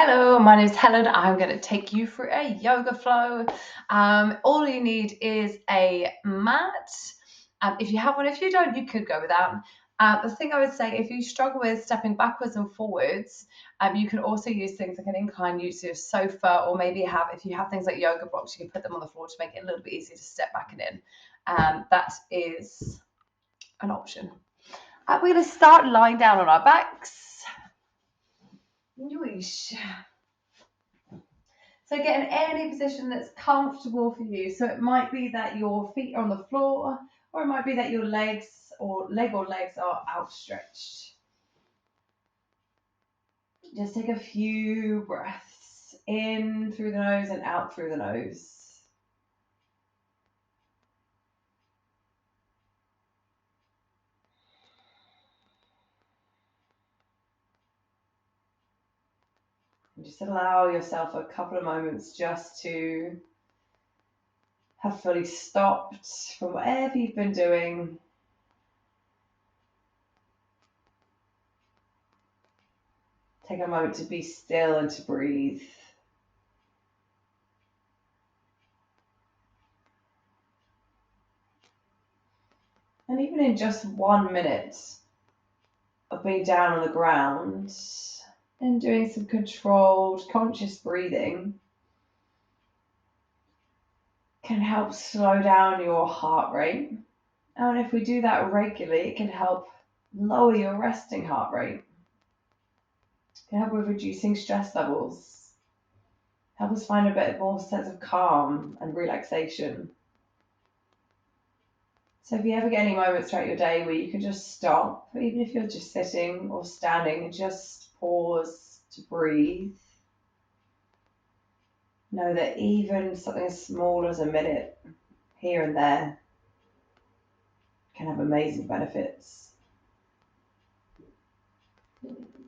Hello, my name is Helen. I'm going to take you through a yoga flow. All you need is a mat. If you have one, if you don't, you could go without. The thing I would say, if you struggle with stepping backwards and forwards, you can also use things like an incline, use your sofa, or maybe if you have things like yoga blocks, you can put them on the floor to make it a little bit easier to step back and in. That is an option. We're going to start lying down on our backs. Yeesh. So get in any position that's comfortable for you. So it might be that your feet are on the floor, or it might be that your legs or legs are outstretched. Just take a few breaths in through the nose and out through the nose. And just allow yourself a couple of moments just to have fully stopped from whatever you've been doing. Take a moment to be still and to breathe. And even in just 1 minute of being down on the ground and doing some controlled, conscious breathing can help slow down your heart rate. And if we do that regularly, it can help lower your resting heart rate. It can help with reducing stress levels, help us find a bit more sense of calm and relaxation. So if you ever get any moments throughout your day where you can just stop, even if you're just sitting or standing, and just pause to breathe, know that even something as small as a minute here and there can have amazing benefits.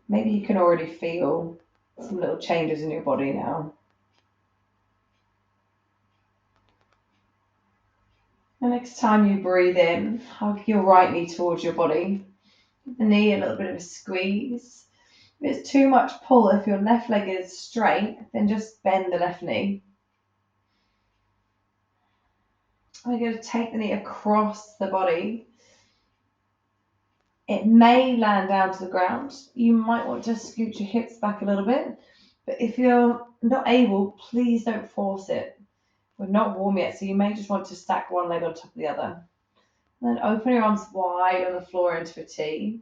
Maybe you can already feel some little changes in your body now. The next time you breathe in, hug your right knee towards your body. Give the knee a little bit of a squeeze. If it's too much pull, if your left leg is straight, then just bend the left knee. We're going to take the knee across the body. It may land down to the ground. You might want to scoot your hips back a little bit, but if you're not able, please don't force it. We're not warm yet, so you may just want to stack one leg on top of the other. And then open your arms wide on the floor into a T.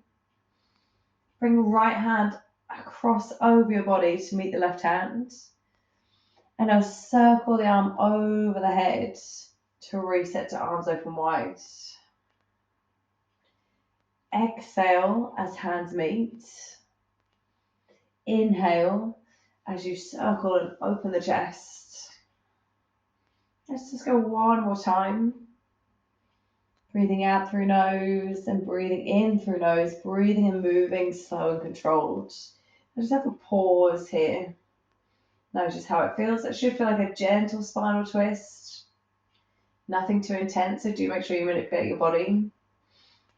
Bring right hand across over your body to meet the left hand. And now circle the arm over the head to reset to arms open wide. Exhale as hands meet. Inhale as you circle and open the chest. Let's just go one more time. Breathing out through nose and breathing in through nose. Breathing and moving slow and controlled. I just have a pause here. Notice how it feels. It should feel like a gentle spinal twist. Nothing too intense, so do make sure you manipulate your body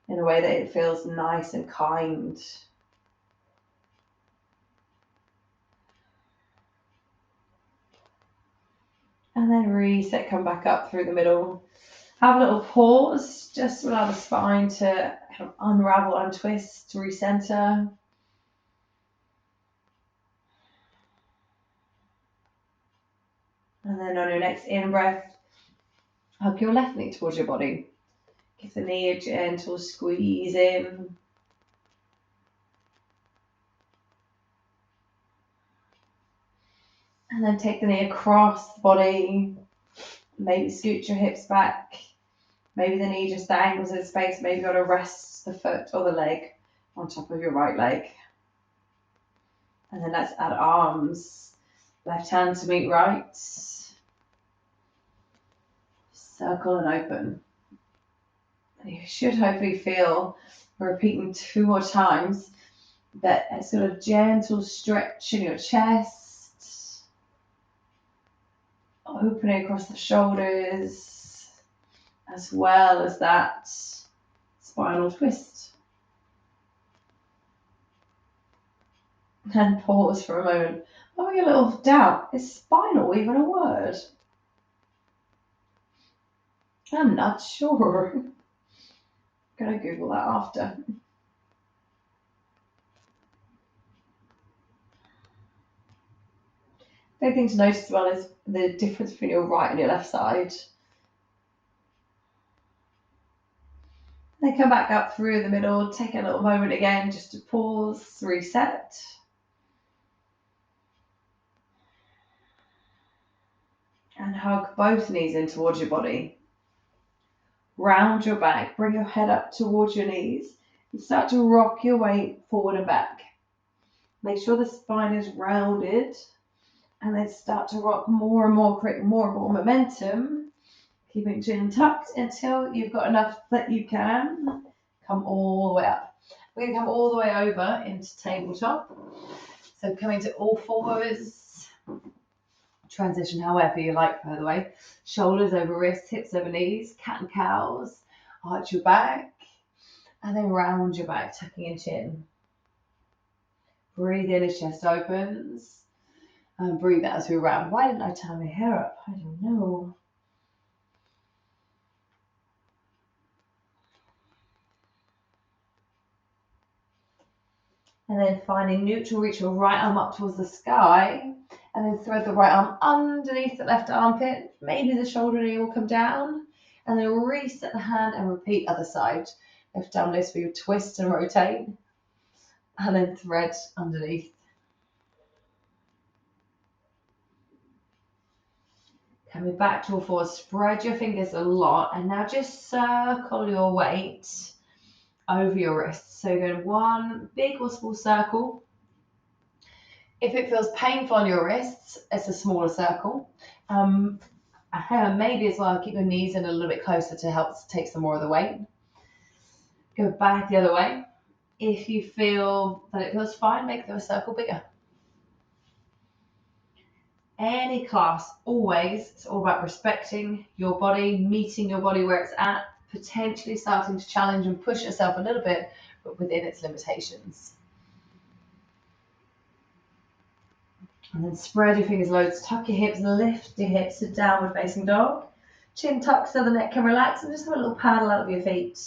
in a way that it feels nice and kind. And then reset, come back up through the middle. Have a little pause, just allow the spine to kind of unravel, untwist, recenter. And then on your next in-breath, hug your left knee towards your body. Give the knee a gentle squeeze in. And then take the knee across the body. Maybe scoot your hips back. Maybe the knee just dangles in space. Maybe you want to rest the foot or the leg on top of your right leg. And then let's add arms. Left hand to meet right. Circle and open. And you should hopefully feel, repeating 2 more times, that sort of gentle stretch in your chest. Opening across the shoulders, as well as that spinal twist. And pause for a moment. I'm having a little doubt. Is spinal even a word? I'm not sure. I'm going to Google that after. The thing to notice as well is the difference between your right and your left side. Then come back up through the middle, take a little moment again just to pause, reset. And hug both knees in towards your body. Round your back, bring your head up towards your knees and start to rock your weight forward and back. Make sure the spine is rounded and then start to rock more and more, create more and more momentum. Keeping chin tucked until you've got enough that you can come all the way up. We're going to come all the way over into tabletop. So coming to all fours. Transition however you like, by the way. Shoulders over wrists, hips over knees, cat and cows. Arch your back and then round your back, tucking in chin. Breathe in as chest opens. And breathe out as we round. Why didn't I tie my hair up? I don't know. And then finding neutral, reach your right arm up towards the sky. And then thread the right arm underneath the left armpit. Maybe the shoulder knee will come down. And then reset the hand and repeat other side. Left arm lifts, we twist and rotate. And then thread underneath. Coming back to all fours, spread your fingers a lot. And now just circle your weight over your wrists. So you're going one big or small circle. If it feels painful on your wrists, it's a smaller circle. Maybe as well, keep your knees in a little bit closer to help take some more of the weight. Go back the other way. If you feel that it feels fine, make the circle bigger. Any class, always, it's all about respecting your body, meeting your body where it's at, potentially starting to challenge and push yourself a little bit, but within its limitations. And then spread your fingers loads, tuck your hips, lift your hips to downward facing dog. Chin tucked so the neck can relax, and just have a little paddle out of your feet.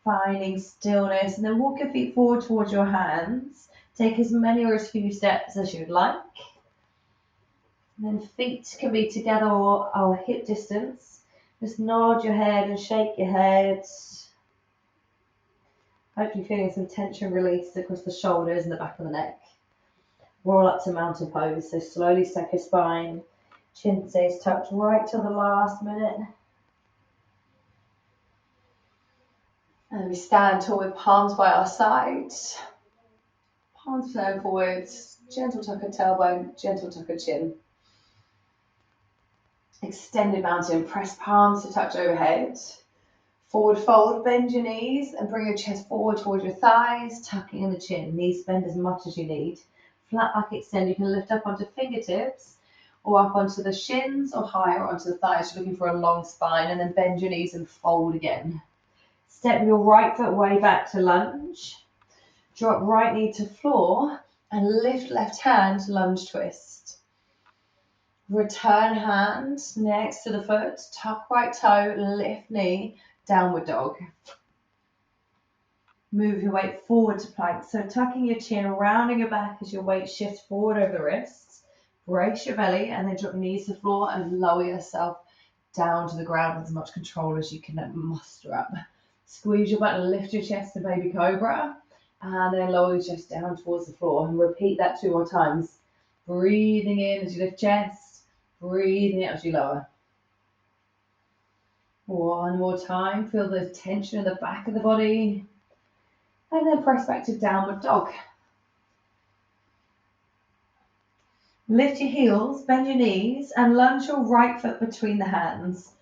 Finding stillness, and then walk your feet forward towards your hands. Take as many or as few steps as you'd like. And then feet can be together or hip distance. Just nod your head and shake your head. Hopefully feeling some tension release across the shoulders and the back of the neck. Roll up to mountain pose. So slowly stack your spine. Chin stays tucked right till the last minute. And we stand tall with palms by our sides. Palms turn forwards. Gentle tuck of tailbone, gentle tuck of chin. Extended mountain, press palms to touch overhead. Forward fold, bend your knees and bring your chest forward towards your thighs, tucking in the chin. Knees bend as much as you need. Flat back extend, you can lift up onto fingertips or up onto the shins or higher onto the thighs. You're looking for a long spine, and then bend your knees and fold again. Step your right foot way back to lunge. Drop right knee to floor and lift left hand to lunge twist. Return hand next to the foot, tuck right toe, lift knee, downward dog. Move your weight forward to plank. So tucking your chin, rounding your back as your weight shifts forward over the wrists. Brace your belly and then drop knees to the floor and lower yourself down to the ground with as much control as you can muster up. Squeeze your butt and lift your chest to baby cobra. And then lower your chest down towards the floor. And repeat that 2 more times. Breathing in as you lift chest. Breathing out as you lower. One more time. Feel the tension in the back of the body. And then press back to downward dog. Lift your heels, bend your knees, and lunge your right foot between the hands.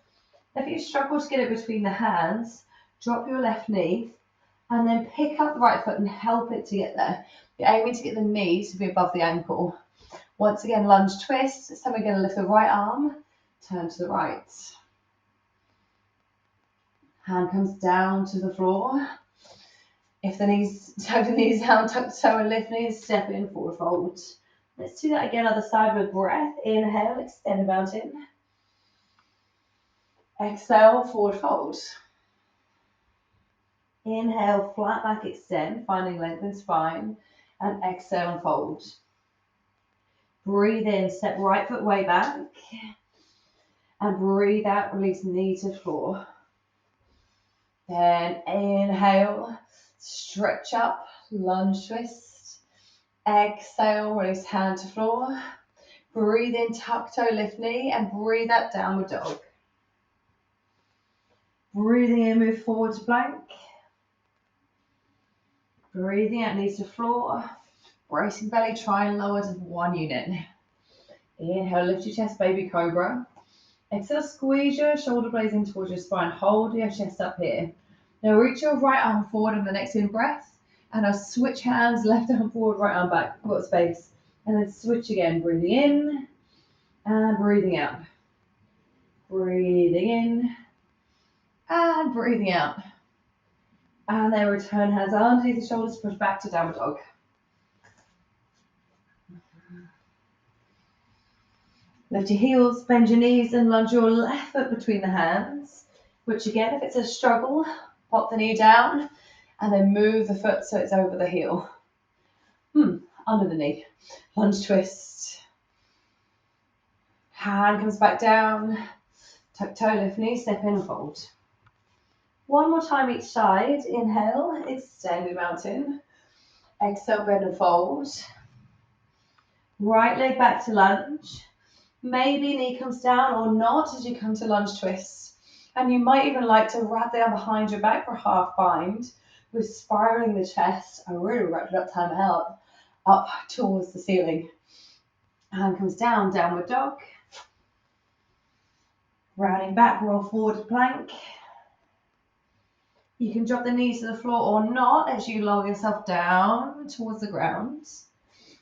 If you struggle to get it between the hands, drop your left knee and then pick up the right foot and help it to get there. You're aiming to get the knee to be above the ankle. Once again, lunge twist. So we're going to lift the right arm, turn to the right. Hand comes down to the floor. If the knees, tuck the knees down, tuck the toe and lift knees, step in, forward fold. Let's do that again, other side with breath. Inhale, extend the mountain. Exhale, forward fold. Inhale, flat back extend, finding length in spine. And exhale and fold. Breathe in, step right foot way back. And breathe out, release knee to floor. Then inhale, stretch up, lunge twist. Exhale, release hand to floor. Breathe in, tuck toe, lift knee, and breathe out, downward dog. Breathing in, move forward to plank. Breathing out, knees to floor. Bracing belly, try and lower to 1 unit. Inhale, lift your chest, baby cobra. Exhale, squeeze your shoulder blades in towards your spine. Hold your chest up here. Now reach your right arm forward on the next in breath. And I'll switch hands, left arm forward, right arm back. I've got space. And then switch again, breathing in and breathing out. Breathing in and breathing out. And then return hands underneath the shoulders, push back to downward dog. Lift your heels, bend your knees, and lunge your left foot between the hands. Which again, if it's a struggle, pop the knee down, and then move the foot so it's over the heel. Under the knee. Lunge twist. Hand comes back down. Tuck toe, lift knee, step in and fold. One more time each side. Inhale, extend the mountain. Exhale, bend and fold. Right leg back to lunge. Maybe knee comes down or not as you come to lunge twist. And you might even like to wrap the arm behind your back for half bind with spiraling the chest. I really wrapped it up, time out, up towards the ceiling. Hand comes down, downward dog. Rounding back, roll forward to plank. You can drop the knees to the floor or not as you lower yourself down towards the ground.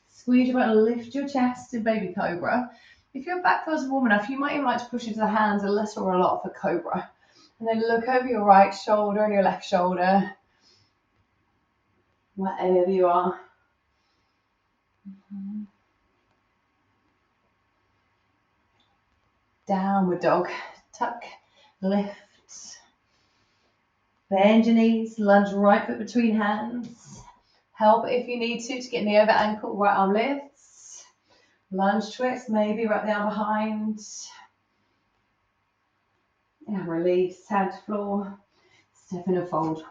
Squeeze your butt and lift your chest in baby cobra. If your back feels warm enough, you might even like to push into the hands a little or a lot for cobra. And then look over your right shoulder and your left shoulder, wherever you are. Downward dog. Tuck, lift. Bend your knees, lunge right foot between hands. Help if you need to get knee over ankle, right arm lifts. Lunge twist, maybe wrap the arm behind. And release, hand to floor. Step in and fold.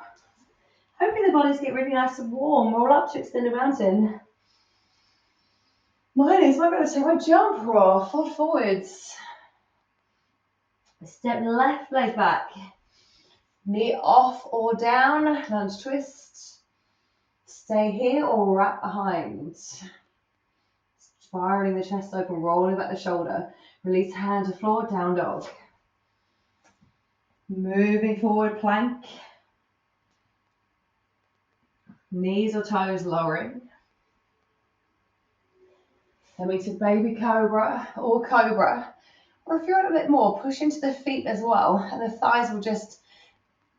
Hoping the bodies get really nice and warm. Roll up to extend the mountain. My knees might be able to take my jump roll. Fold forwards. Step left leg back. Knee off or down, lunge twist. Stay here or wrap behind. Spiraling the chest open, rolling back the shoulder. Release hand to floor, down dog. Moving forward, plank. Knees or toes lowering. Coming to baby cobra or cobra. Or if you're a bit more, push into the feet as well. And the thighs will just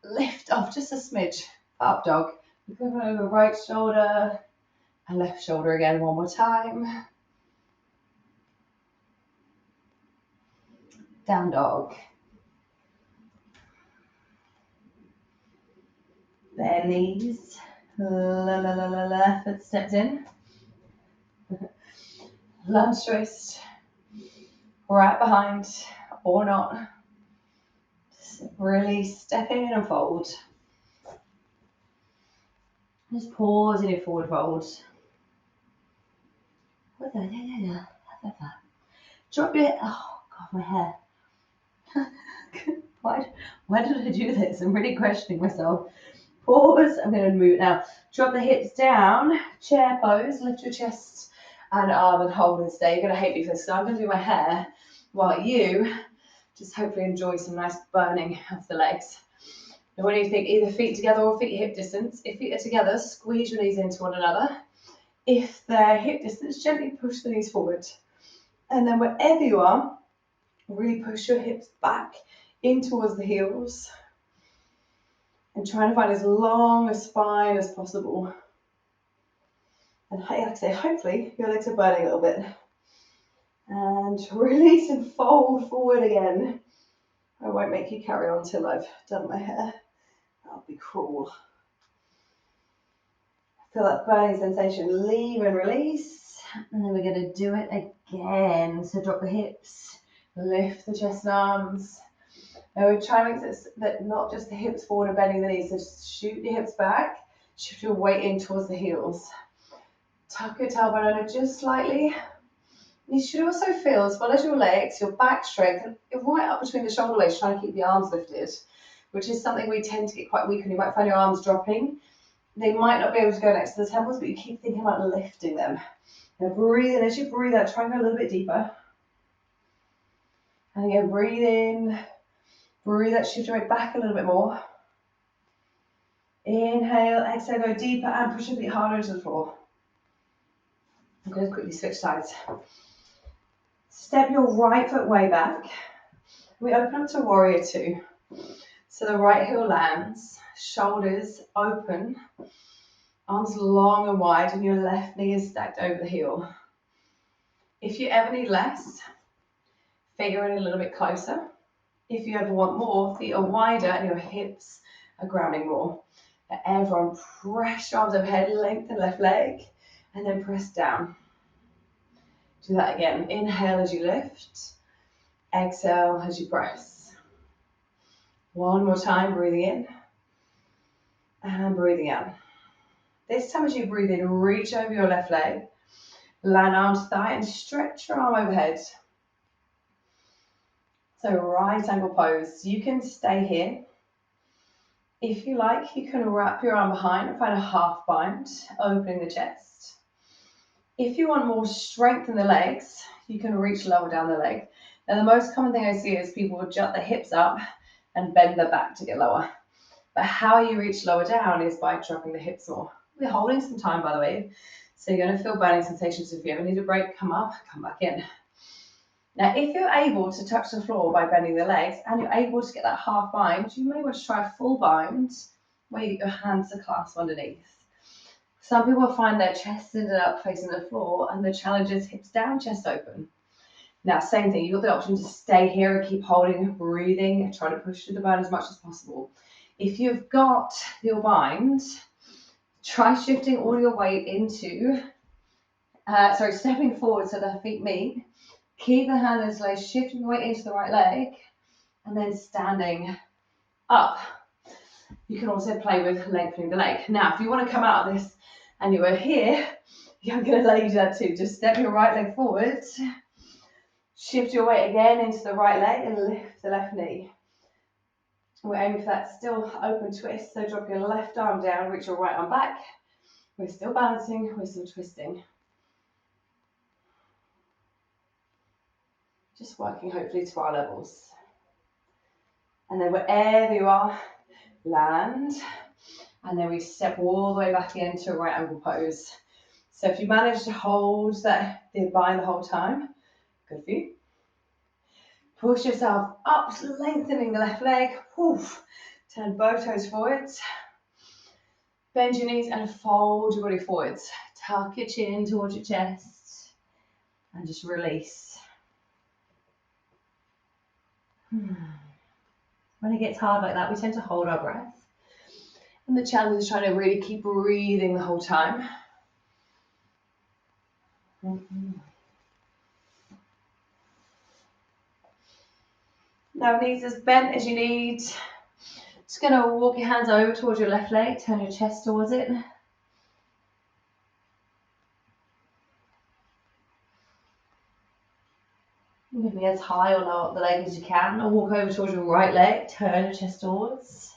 lift off just a smidge. Up dog. Go over right shoulder and left shoulder again one more time. Down dog. Bare knees. Left foot steps in. Lunge twist. Right behind or not. Really step in and fold. Just pause in your forward fold. Drop your, oh God, my hair. Why did I do this? I'm really questioning myself. Pause, I'm going to move it now. Drop the hips down, chair pose, lift your chest and arm and hold and stay. You're going to hate me for this, so I'm going to do my hair while you just hopefully enjoy some nice burning of the legs. Now when you think either feet together or feet hip distance, if feet are together, squeeze your knees into one another. If they're hip distance, gently push the knees forward. And then wherever you are, really push your hips back in towards the heels. And trying to find as long a spine as possible. And like I say, hopefully your legs are burning a little bit. And release and fold forward again. I won't make you carry on till I've done my hair. That'll be cruel. Feel that burning sensation. Leave and release. And then we're going to do it again. So drop the hips, lift the chest and arms. And we're trying to make that not just the hips forward and bending the knees. So just shoot your hips back, shift your weight in towards the heels. Tuck your tailbone under just slightly. You should also feel, as well as your legs, your back strength, and right up between the shoulder blades, trying to keep the arms lifted, which is something we tend to get quite weak, and you might find your arms dropping. They might not be able to go next to the temples, but you keep thinking about lifting them. Now breathe in. As you breathe out, try and go a little bit deeper. And again, breathe in. Breathe out, shift your weight back a little bit more. Inhale, exhale, go deeper and push your feet harder into the floor. I'm going to quickly switch sides. Step your right foot way back. We open up to warrior two. So the right heel lands, shoulders open, arms long and wide, and your left knee is stacked over the heel. If you ever need less, feet are in a little bit closer. If you ever want more, feet are wider and your hips are grounding more. Now everyone press your arms overhead, lengthen left leg, and then press down. Do that again. Inhale as you lift. Exhale as you press. One more time, breathing in. And breathing out. This time as you breathe in, reach over your left leg. Land arm to thigh and stretch your arm overhead. So right angle pose. You can stay here. If you like, you can wrap your arm behind and find a half bind, opening the chest. If you want more strength in the legs, you can reach lower down the leg. Now, the most common thing I see is people will jut their hips up and bend their back to get lower. But how you reach lower down is by dropping the hips more. We're holding some time, by the way. So you're going to feel burning sensations. If you ever need a break, come up, come back in. Now, if you're able to touch the floor by bending the legs and you're able to get that half bind, you may want to try a full bind where you get your hands to clasp underneath. Some people find their chest ended up facing the floor and the challenge is hips down, chest open. Now, same thing, you've got the option to stay here and keep holding, breathing, try to push through the burn as much as possible. If you've got your bind, try shifting all your weight into, stepping forward so the feet meet. Keep the hands interlaced, shifting the weight into the right leg, and then standing up. You can also play with lengthening the leg. Now, if you want to come out of this and you are here, I'm going to allow you to do that too. Just step your right leg forward, shift your weight again into the right leg, and lift the left knee. We're aiming for that still open twist, so drop your left arm down, reach your right arm back. We're still balancing, we're still twisting. Just working hopefully to our levels. And then wherever you are, land. And then we step all the way back into a right angle pose. So if you manage to hold that bind the whole time, good for you. Push yourself up, lengthening the left leg. Oof. Turn both toes forwards. Bend your knees and fold your body forwards. Tuck your chin towards your chest. And just release. When it gets hard like that, we tend to hold our breath. And the challenge is trying to really keep breathing the whole time. Now, knees as bent as you need. Just going to walk your hands over towards your left leg, turn your chest towards it. Moving as high or low up the leg as you can. Or walk over towards your right leg, turn your chest towards.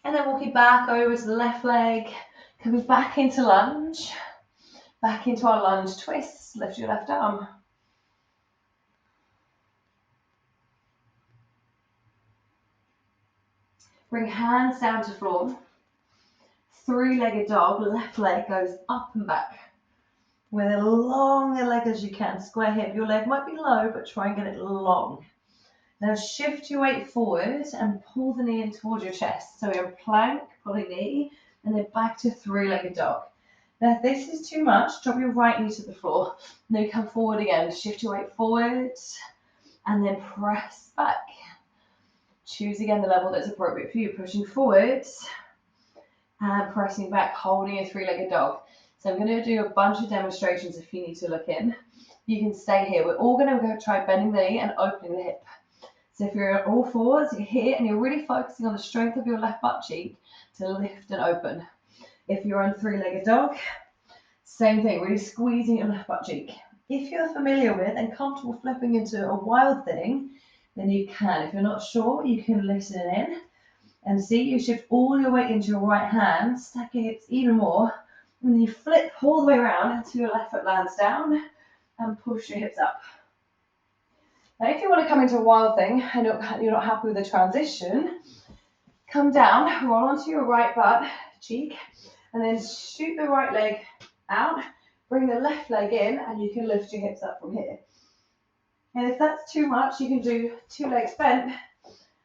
And then walking back over to the left leg, coming back into lunge. Back into our lunge twist, lift your left arm. Bring hands down to floor. Three-legged dog, left leg goes up and back. With as long a leg as you can, square hip. Your leg might be low, but try and get it long. Now shift your weight forward and pull the knee in towards your chest. So you're plank, pulling knee, and then back to three-legged dog. Now if this is too much, drop your right knee to the floor. And then you come forward again. Shift your weight forward, and then press back. Choose again the level that's appropriate for you. Pushing forward, and pressing back, holding a three-legged dog. So I'm going to do a bunch of demonstrations if you need to look in. You can stay here. We're all going to go try bending the knee and opening the hip. So if you're at all fours, you're here and you're really focusing on the strength of your left butt cheek to lift and open. If you're on three-legged dog, same thing, really squeezing your left butt cheek. If you're familiar with and comfortable flipping into a wild thing, then you can. If you're not sure, you can listen in and see you shift all your weight into your right hand, stack your hips even more, and then you flip all the way around until your left foot lands down and push your hips up. Now, if you want to come into a wild thing and you're not happy with the transition, come down, roll onto your right butt cheek, and then shoot the right leg out, bring the left leg in, and you can lift your hips up from here. And if that's too much, you can do two legs bent,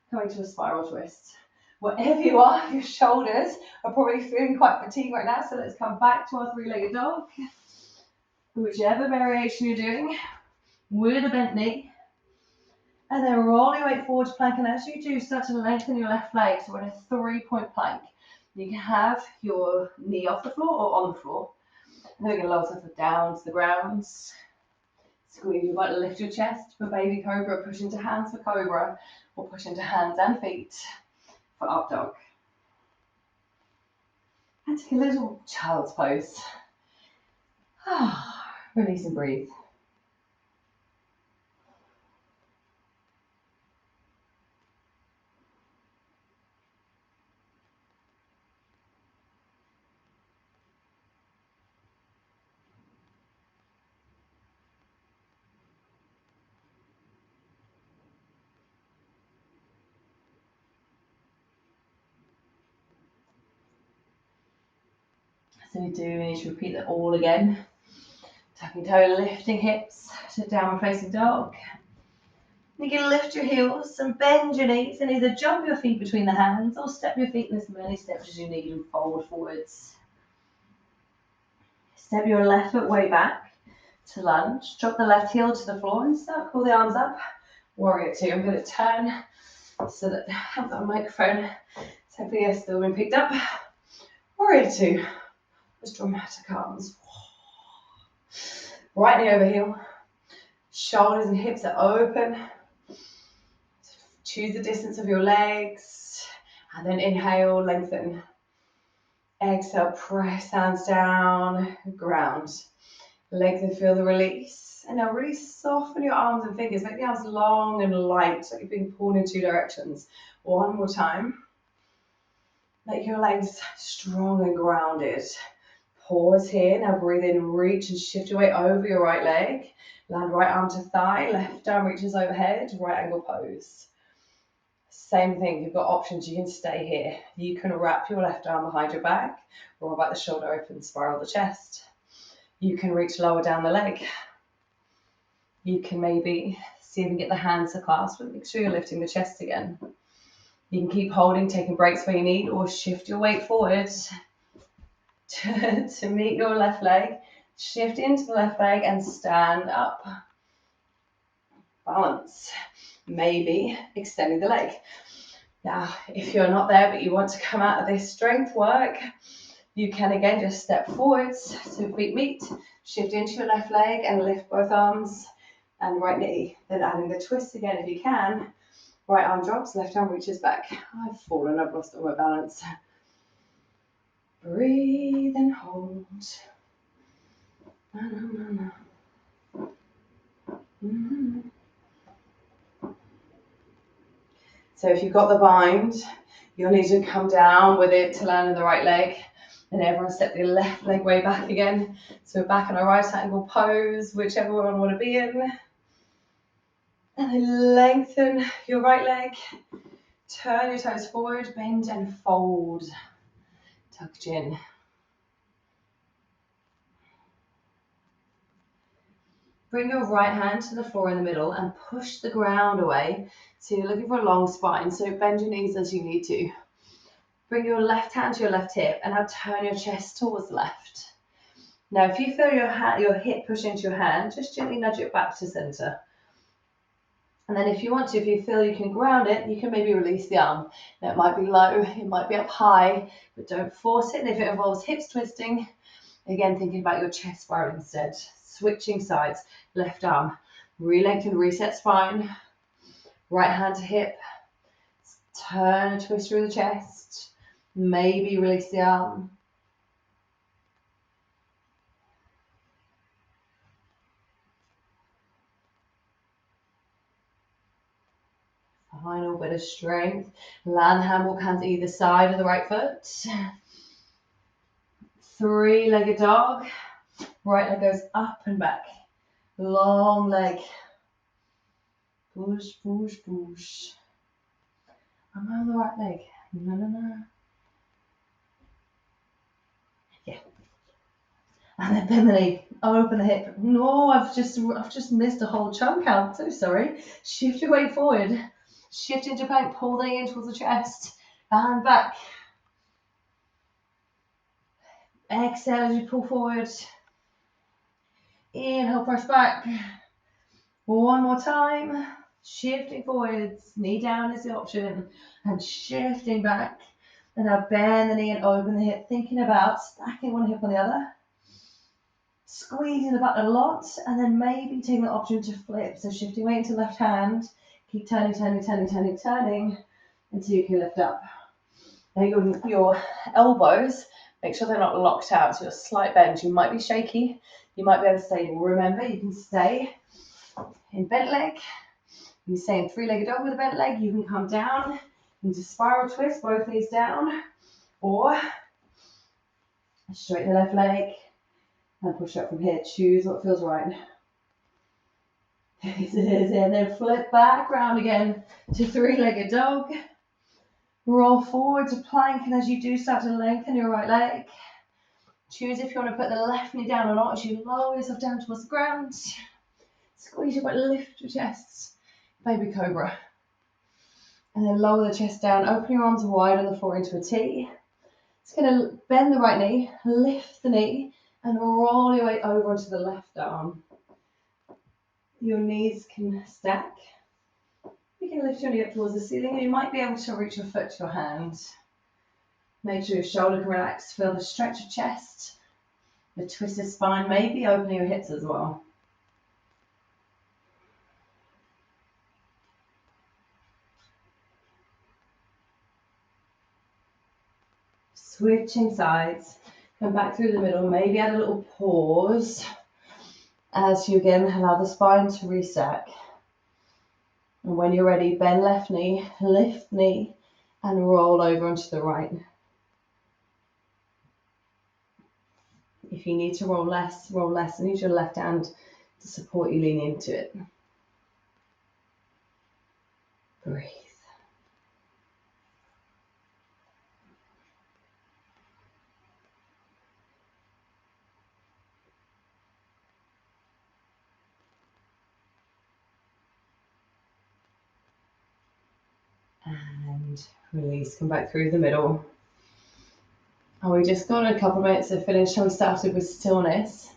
coming to a spiral twist. Wherever you are, your shoulders are probably feeling quite fatigued right now, so let's come back to our three-legged dog. Whichever variation you're doing, with a bent knee. And then roll your weight forward to plank, and as you do, start to lengthen your left leg. So we're in a three-point plank. You can have your knee off the floor or on the floor. And then we're going to lower yourself down to the ground. Squeeze your butt, lift your chest for baby cobra, push into hands for cobra, or push into hands and feet for up dog. And take a little child's pose. Release and breathe. So we do need to repeat that all again. Tucking toe, lifting hips to downward facing dog. You can lift your heels and bend your knees and either jump your feet between the hands or step your feet in as many steps as you need and fold forwards. Step your left foot way back to lunge. Drop the left heel to the floor and circle the arms up. Warrior two. I'm going to turn so that I have that microphone. So hopefully you're still being picked up. Warrior two. Just dramatic arms. Right knee over heel. Shoulders and hips are open. Choose the distance of your legs. And then inhale, lengthen. Exhale, press hands down, ground. Lengthen, feel the release. And now really soften your arms and fingers. Make the arms long and light, like you're being pulled in two directions. One more time. Make your legs strong and grounded. Pause here. Now breathe in, reach and shift your weight over your right leg. Land right arm to thigh, left arm reaches overhead, right angle pose. Same thing, you've got options, you can stay here. You can wrap your left arm behind your back, roll back the shoulder open, spiral the chest. You can reach lower down the leg. You can maybe see if you can get the hands to clasp, but make sure you're lifting the chest again. You can keep holding, taking breaks where you need, or shift your weight forward to meet your left leg. Shift into the left leg and stand up. Balance. Maybe extending the leg. Now, if you're not there but you want to come out of this strength work, you can again just step forwards so feet meet, shift into your left leg and lift both arms and right knee. Then adding the twist again if you can. Right arm drops, left arm reaches back. I've fallen, I've lost all my balance. Breathe and hold. So if you've got the bind, you'll need to come down with it to land in the right leg. And everyone step the left leg way back again. So we're back in a right angle pose, whichever one you want to be in. And then lengthen your right leg. Turn your toes forward, bend and fold. Tuck chin. Bring your right hand to the floor in the middle and push the ground away. So you're looking for a long spine, so bend your knees as you need to. Bring your left hand to your left hip and now turn your chest towards the left. Now if you feel your hip push into your hand, just gently nudge it back to center. And then if you want to, if you feel you can ground it, you can maybe release the arm. Now it might be low, it might be up high, but don't force it. And if it involves hips twisting, again, thinking about your chest spiral instead. Switching sides, left arm, re-lengthen, reset spine, right hand to hip, turn and twist through the chest, maybe release the arm. Final bit of strength. Land hand, walk hands either side of the right foot. Three-legged dog. Right leg goes up and back. Long leg. Push, push, push. Am I on the right leg? No, no, no. Yeah. And then bend the knee. Open the hip. No, I've just missed a whole chunk out. So sorry. Shift your weight forward. Shift into plank. Pull the knee in towards the chest. And back. Exhale as you pull forward. Inhale, press back. One more time. Shifting forwards. Knee down is the option. And shifting back. And now bend the knee and open the hip. Thinking about stacking one hip on the other. Squeezing the butt a lot. And then maybe taking the option to flip. So shifting weight into left hand. Keep turning, turning, turning, turning, turning. Until you can lift up. Now your elbows, make sure they're not locked out. So a slight bend. You might be shaky. You might be unstable. Remember, you can stay in bent leg. You stay in three-legged dog with a bent leg. You can come down into spiral twist, both knees down. Or straighten the left leg and push up from here. Choose what feels right. And then flip back round again to three-legged dog. Roll forward to plank, and as you do, start to lengthen your right leg. Choose if you want to put the left knee down or not as you lower yourself down towards the ground. Squeeze your butt, lift your chest. Baby cobra. And then lower the chest down. Open your arms wide on the floor into a T. It's going to bend the right knee, lift the knee, and roll your way over onto the left arm. Your knees can stack. You can lift your knee up towards the ceiling, and you might be able to reach your foot to your hand. Make sure your shoulder can relax. Feel the stretch of chest, the twisted spine, maybe opening your hips as well. Switching sides, come back through the middle, maybe add a little pause as you again allow the spine to reset. And when you're ready, bend left knee, lift knee, and roll over onto the right. If you need to roll less, and use your left hand to support you lean into it. Breathe. And release, come back through the middle. And we just got a couple of minutes to finish. We started with stillness.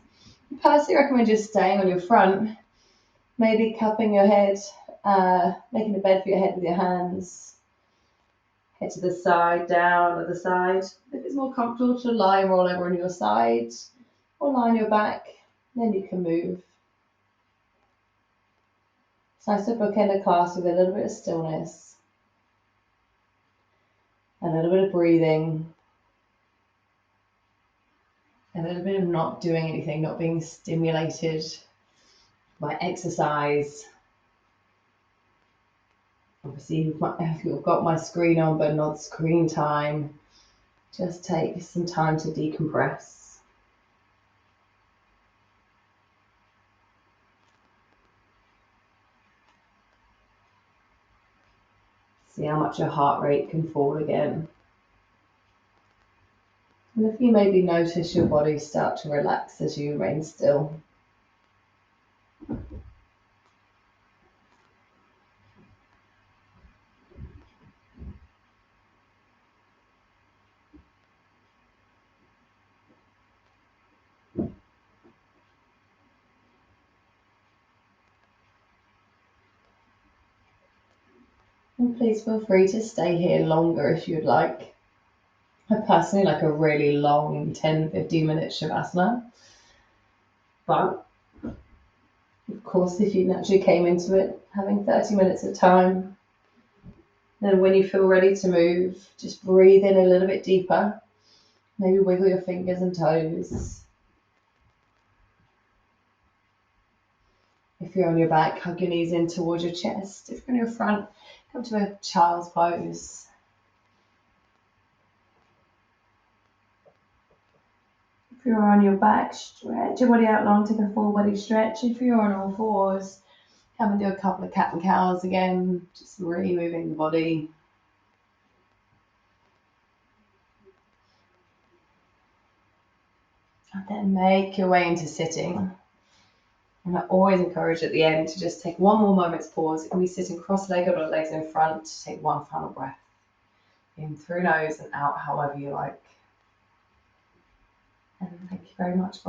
I personally recommend just staying on your front, maybe cupping your head, making a bed for your head with your hands. Head to the side, down to the side. If it's more comfortable to lie and roll over on your side or lie on your back, then you can move. It's nice to bookend a class with a little bit of stillness, a little bit of breathing, a little bit of not doing anything, not being stimulated by exercise. Obviously, you've got my screen on, but not screen time. Just take some time to decompress. See See how much your heart rate can fall again. And if you maybe notice your body start to relax as you remain still. And please feel free to stay here longer if you'd like. I personally like a really long 10-15 minute Shavasana. But of course, if you naturally came into it having 30 minutes of time, then when you feel ready to move, just breathe in a little bit deeper. Maybe wiggle your fingers and toes. If you're on your back, hug your knees in towards your chest. If you're on your front, come to a child's pose. If you're on your back, stretch your body out long, take a full body stretch. If you're on all fours, come and do a couple of cat and cows again, just really moving the body. And then make your way into sitting. And I always encourage at the end to just take one more moment's pause. It can be sitting cross-legged or legs in front. Take one final breath. In through nose and out however you like. And thank you very much for